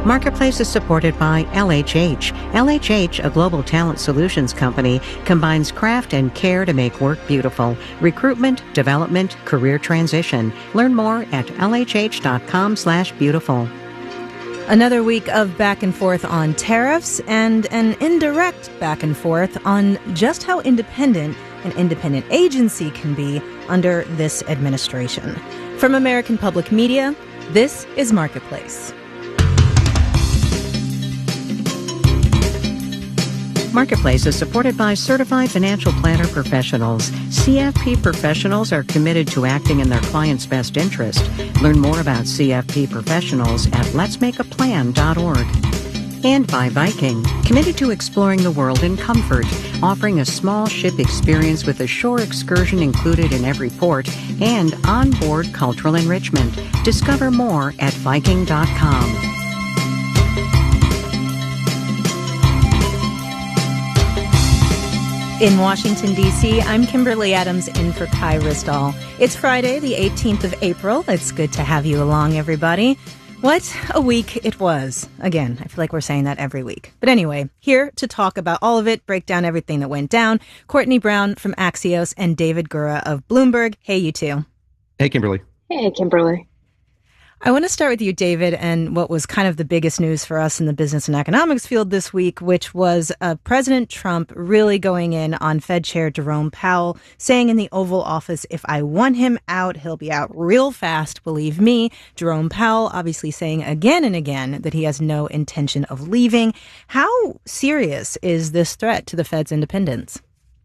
Marketplace is supported by LHH. LHH, a global talent solutions company, combines craft and care to make work beautiful. Recruitment, development, career transition. Learn more at lhh.com/beautiful. Another week of back and forth on tariffs and an indirect back and forth on just how independent an independent agency can be under this administration. From American Public Media, this is Marketplace. Marketplace is supported by Certified Financial Planner Professionals. CFP professionals are committed to acting in their clients' best interest. Learn more about CFP professionals at letsmakeaplan.org. And by Viking, committed to exploring the world in comfort, offering a small ship experience with a shore excursion included in every port and onboard cultural enrichment. Discover more at Viking.com. In Washington, D.C., I'm Kimberly Adams in for Kai Risdall. It's Friday, the 18th of April. It's good to have you along, everybody. What a week it was. Again, I feel like we're saying that every week. But anyway, here to talk about all of it, break down everything that went down, Courtney Brown from Axios and David Gura of Bloomberg. Hey, you two. Hey, Kimberly. Hey, Kimberly. I want to start with you, David, and what was kind of the biggest news for us in the business and economics field this week, which was President Trump really going in on Fed Chair Jerome Powell, saying in the Oval Office, if I want him out, he'll be out real fast, believe me. Jerome Powell obviously saying again and again that he has no intention of leaving. How serious is this threat to the Fed's independence?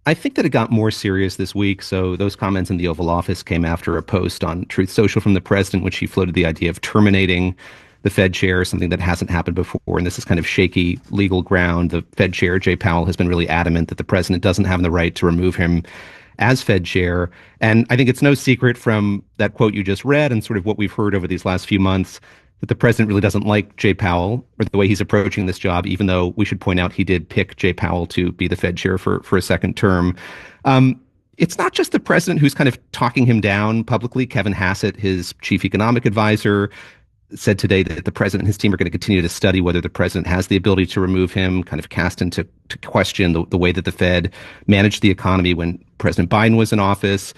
I think that it got more serious this week. So those comments in the Oval Office came after a post on Truth Social from the president, which he floated the idea of terminating the Fed chair, something that hasn't happened before. And this is kind of shaky legal ground. The Fed chair, Jay Powell, has been really adamant that the president doesn't have the right to remove him as Fed chair. And I think it's no secret from that quote you just read and sort of what we've heard over these last few months that the president really doesn't like Jay Powell or the way he's approaching this job, even though we should point out he did pick Jay Powell to be the Fed chair for a second term. It's not just the president who's kind of talking him down publicly. Kevin Hassett, his chief economic advisor, said today that the president and his team are going to continue to study whether the president has the ability to remove him, kind of cast into question the way that the Fed managed the economy when President Biden was in office.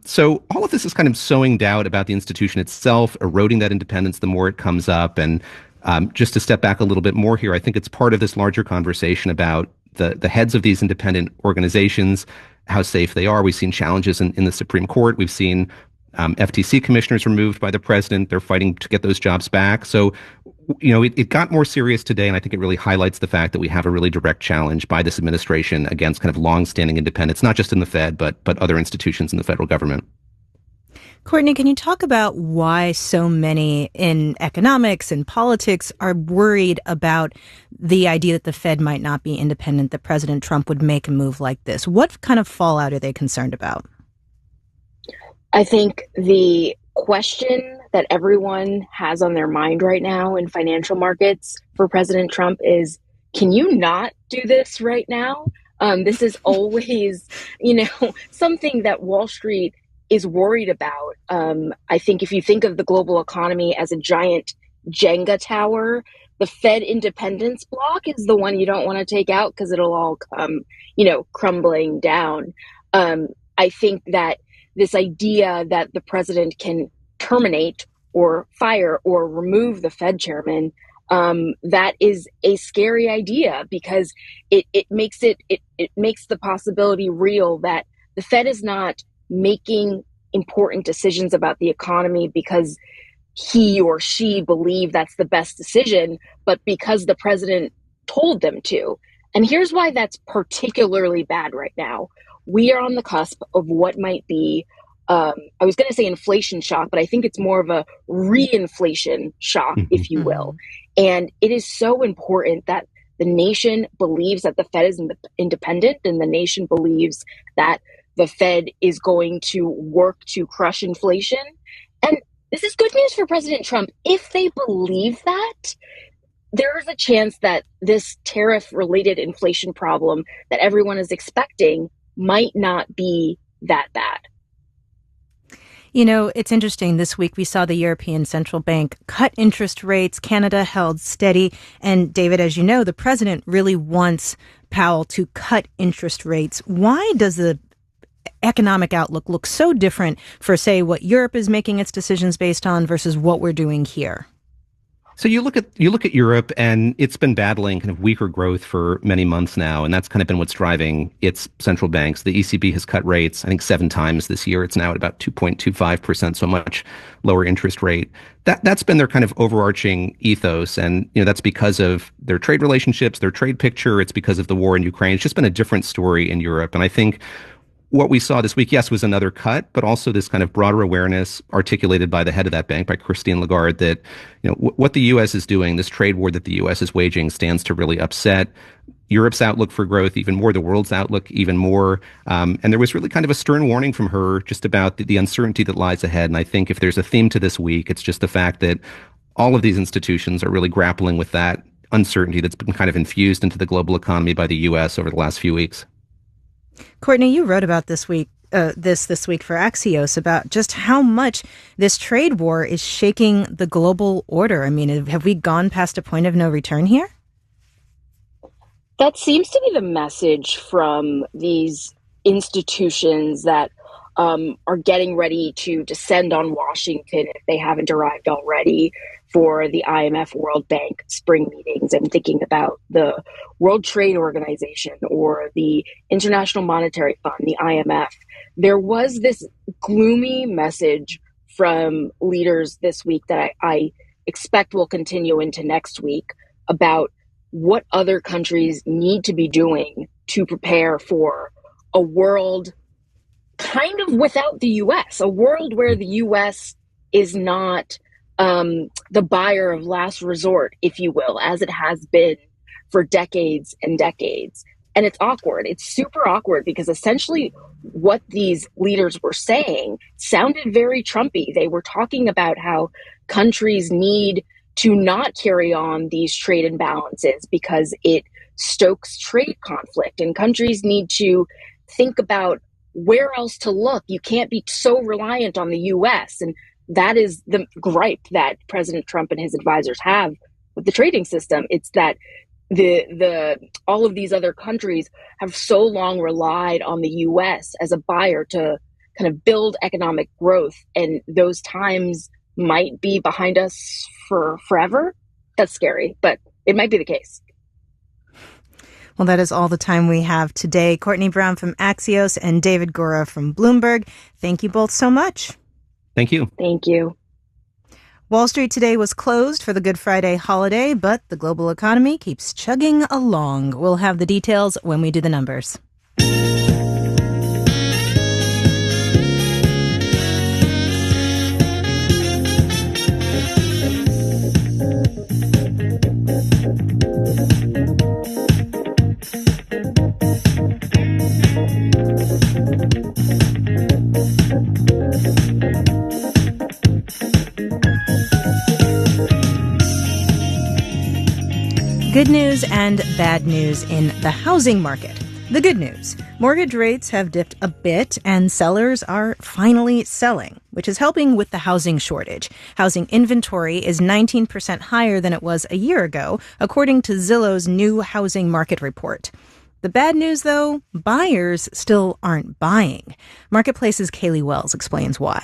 So all of this is kind of sowing doubt about the institution itself, eroding that independence the more it comes up. And just to step back a little bit more here, I think it's part of this larger conversation about the heads of these independent organizations, how safe they are. We've seen challenges in the Supreme Court. We've seen FTC commissioners removed by the president. They're fighting to get those jobs back. So, you know, it got more serious today, and I think it really highlights the fact that we have a really direct challenge by this administration against kind of longstanding independence, not just in the Fed, but other institutions in the federal government. Courtney, can you talk about why so many in economics and politics are worried about the idea that the Fed might not be independent, that President Trump would make a move like this? What kind of fallout are they concerned about? I think the question that everyone has on their mind right now in financial markets for President Trump is, can you not do this right now? This is always, something that Wall Street is worried about. I think if you think of the global economy as a giant Jenga tower, the Fed independence block is the one you don't want to take out because it'll all come, crumbling down. I think that this idea that the president can terminate or fire or remove the Fed chairman, that is a scary idea because it makes the possibility real that the Fed is not making important decisions about the economy because he or she believe that's the best decision, but because the president told them to. And here's why that's particularly bad right now. We are on the cusp of what might be, I was going to say inflation shock, but I think it's more of a reinflation shock, if you will. And it is so important that the nation believes that the Fed is independent, and the nation believes that the Fed is going to work to crush inflation. And this is good news for President Trump. If they believe that, there is a chance that this tariff-related inflation problem that everyone is expecting might not be that bad. You know, it's interesting. This week we saw the European Central Bank cut interest rates. Canada held steady. And David, as you know, the president really wants Powell to cut interest rates. Why does the economic outlook look so different for, say, what Europe is making its decisions based on versus what we're doing here? So you look at Europe, and it's been battling kind of weaker growth for many months now, and that's kind of been what's driving its central banks. The ECB has cut rates, I think, 7 times this year. It's now at about 2.25%, so much lower interest rate. That's been their kind of overarching ethos, and that's because of their trade relationships, their trade picture. It's because of the war in Ukraine. It's just been a different story in Europe, and I think what we saw this week, yes, was another cut, but also this kind of broader awareness articulated by the head of that bank, by Christine Lagarde, that what the U.S. is doing, this trade war that the U.S. is waging, stands to really upset Europe's outlook for growth even more, the world's outlook even more. And there was really kind of a stern warning from her just about the uncertainty that lies ahead. And I think if there's a theme to this week, it's just the fact that all of these institutions are really grappling with that uncertainty that's been kind of infused into the global economy by the U.S. over the last few weeks. Courtney, you wrote about this week for Axios about just how much this trade war is shaking the global order. I mean, have we gone past a point of no return here? That seems to be the message from these institutions that are getting ready to descend on Washington if they haven't arrived already for the IMF World Bank spring meetings. I'm thinking about the World Trade Organization or the International Monetary Fund, the IMF. There was this gloomy message from leaders this week that I expect will continue into next week about what other countries need to be doing to prepare for a world kind of without the U.S., a world where the U.S. is not the buyer of last resort, if you will, as it has been for decades and decades. And it's awkward. It's super awkward because essentially what these leaders were saying sounded very Trumpy. They were talking about how countries need to not carry on these trade imbalances because it stokes trade conflict, and countries need to think about where else to look. You can't be so reliant on the U.S. And that is the gripe that President Trump and his advisors have with the trading system. It's that all of these other countries have so long relied on the U.S. as a buyer to kind of build economic growth, and those times might be behind us for forever. That's scary, but it might be the case. Well, that is all the time we have today. Courtney Brown from Axios and David Gura from Bloomberg. Thank you both so much. Thank you. Thank you. Wall Street today was closed for the Good Friday holiday, but the global economy keeps chugging along. We'll have the details when we do the numbers. Good news and bad news in the housing market. The good news, mortgage rates have dipped a bit and sellers are finally selling, which is helping with the housing shortage. Housing inventory is 19% higher than it was a year ago, according to Zillow's new housing market report. The bad news, though, buyers still aren't buying. Marketplace's Kaylee Wells explains why.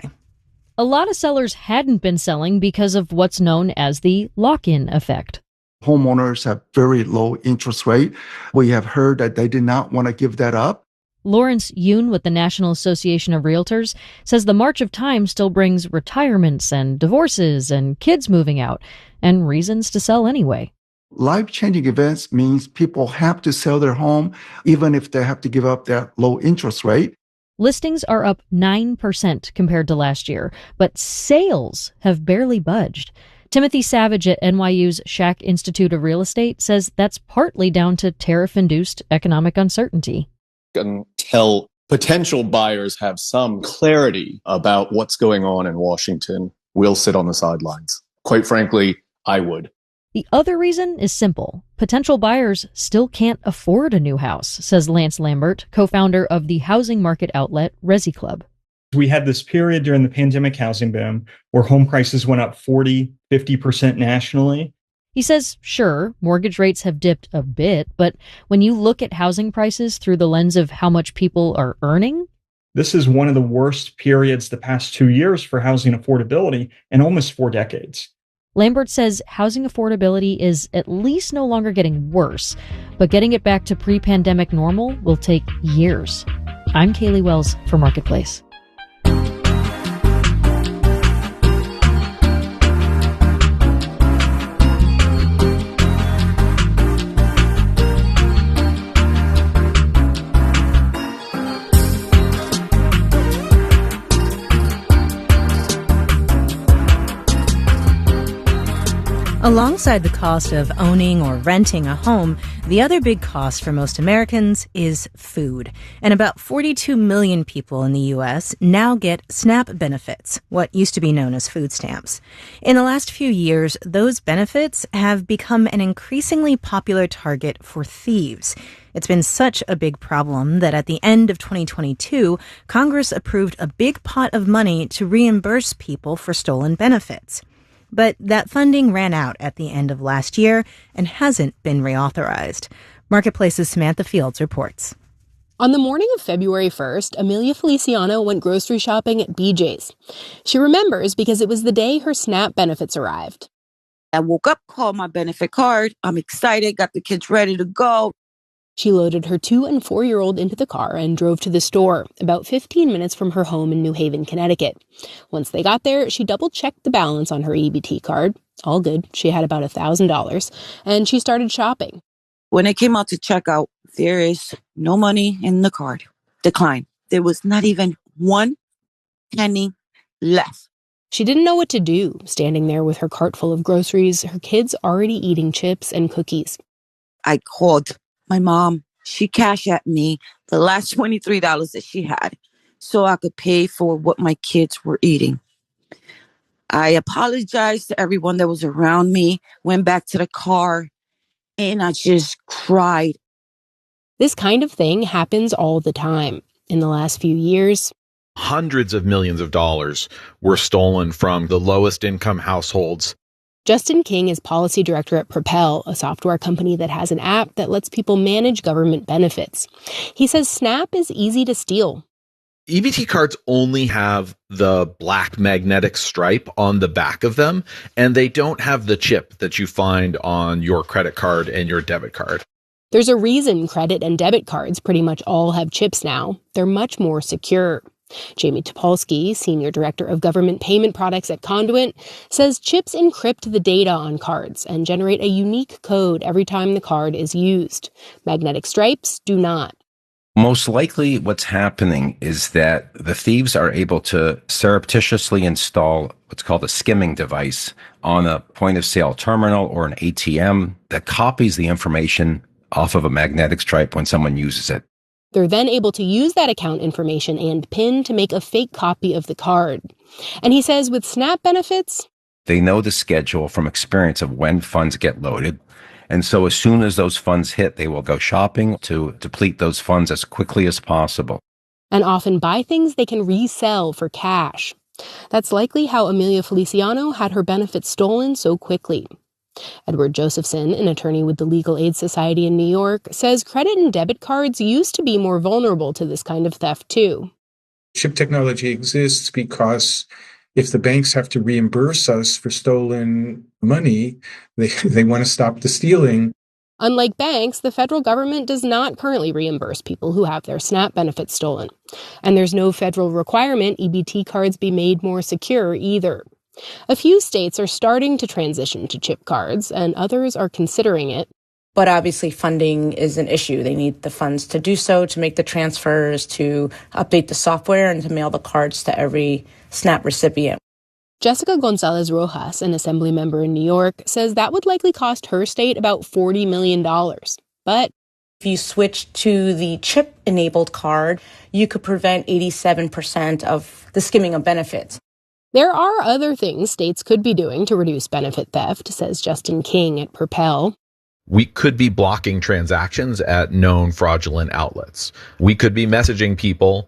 A lot of sellers hadn't been selling because of what's known as the lock-in effect. Homeowners have very low interest rate. We have heard that they did not want to give that up. Lawrence Yoon with the National Association of Realtors says the march of time still brings retirements and divorces and kids moving out and reasons to sell anyway. Life-changing events means people have to sell their home even if they have to give up that low interest rate. Listings are up 9% compared to last year, but sales have barely budged. Timothy Savage at NYU's Schack Institute of Real Estate says that's partly down to tariff-induced economic uncertainty. Until potential buyers have some clarity about what's going on in Washington, we'll sit on the sidelines. Quite frankly, I would. The other reason is simple. Potential buyers still can't afford a new house, says Lance Lambert, co-founder of the housing market outlet Resi Club. We had this period during the pandemic housing boom where home prices went up 40-50% nationally. He says, sure, mortgage rates have dipped a bit, but when you look at housing prices through the lens of how much people are earning, this is one of the worst periods the past 2 years for housing affordability in almost 4 decades. Lambert says housing affordability is at least no longer getting worse, but getting it back to pre-pandemic normal will take years. I'm Kaylee Wells for Marketplace. Alongside the cost of owning or renting a home, the other big cost for most Americans is food. And about 42 million people in the U.S. now get SNAP benefits, what used to be known as food stamps. In the last few years, those benefits have become an increasingly popular target for thieves. It's been such a big problem that at the end of 2022, Congress approved a big pot of money to reimburse people for stolen benefits. But that funding ran out at the end of last year and hasn't been reauthorized. Marketplace's Samantha Fields reports. On the morning of February 1st, Amelia Feliciano went grocery shopping at BJ's. She remembers because it was the day her SNAP benefits arrived. I woke up, called my benefit card. I'm excited, got the kids ready to go. She loaded her 2- and 4-year-old into the car and drove to the store, about 15 minutes from her home in New Haven, Connecticut. Once they got there, she double-checked the balance on her EBT card. All good. She had about $1,000. And she started shopping. When I came out to check out, there is no money in the card. Decline. There was not even 1 penny left. She didn't know what to do, standing there with her cart full of groceries, her kids already eating chips and cookies. I called my mom. She cashed at me the last $23 that she had so I could pay for what my kids were eating. I apologized to everyone that was around me, went back to the car, and I just cried. This kind of thing happens all the time. In the last few years, hundreds of millions of dollars were stolen from the lowest income households. Justin King is policy director at Propel, a software company that has an app that lets people manage government benefits. He says SNAP is easy to steal. EBT cards only have the black magnetic stripe on the back of them, and they don't have the chip that you find on your credit card and your debit card. There's a reason credit and debit cards pretty much all have chips now. They're much more secure. Jamie Topolsky, Senior Director of Government Payment Products at Conduent, says chips encrypt the data on cards and generate a unique code every time the card is used. Magnetic stripes do not. Most likely what's happening is that the thieves are able to surreptitiously install what's called a skimming device on a point-of-sale terminal or an ATM that copies the information off of a magnetic stripe when someone uses it. They're then able to use that account information and PIN to make a fake copy of the card. And he says with SNAP benefits, they know the schedule from experience of when funds get loaded. And so as soon as those funds hit, they will go shopping to deplete those funds as quickly as possible. And often buy things they can resell for cash. That's likely how Amelia Feliciano had her benefits stolen so quickly. Edward Josephson, an attorney with the Legal Aid Society in New York, says credit and debit cards used to be more vulnerable to this kind of theft, too. Chip technology exists because if the banks have to reimburse us for stolen money, they want to stop the stealing. Unlike banks, the federal government does not currently reimburse people who have their SNAP benefits stolen. And there's no federal requirement EBT cards be made more secure either. A few states are starting to transition to chip cards, and others are considering it. But obviously funding is an issue. They need the funds to do so, to make the transfers, to update the software, and to mail the cards to every SNAP recipient. Jessica Gonzalez Rojas, an assembly member in New York, says that would likely cost her state about $40 million. But if you switch to the chip-enabled card, you could prevent 87% of the skimming of benefits. There are other things states could be doing to reduce benefit theft, says Justin King at Propel. We could be blocking transactions at known fraudulent outlets. We could be messaging people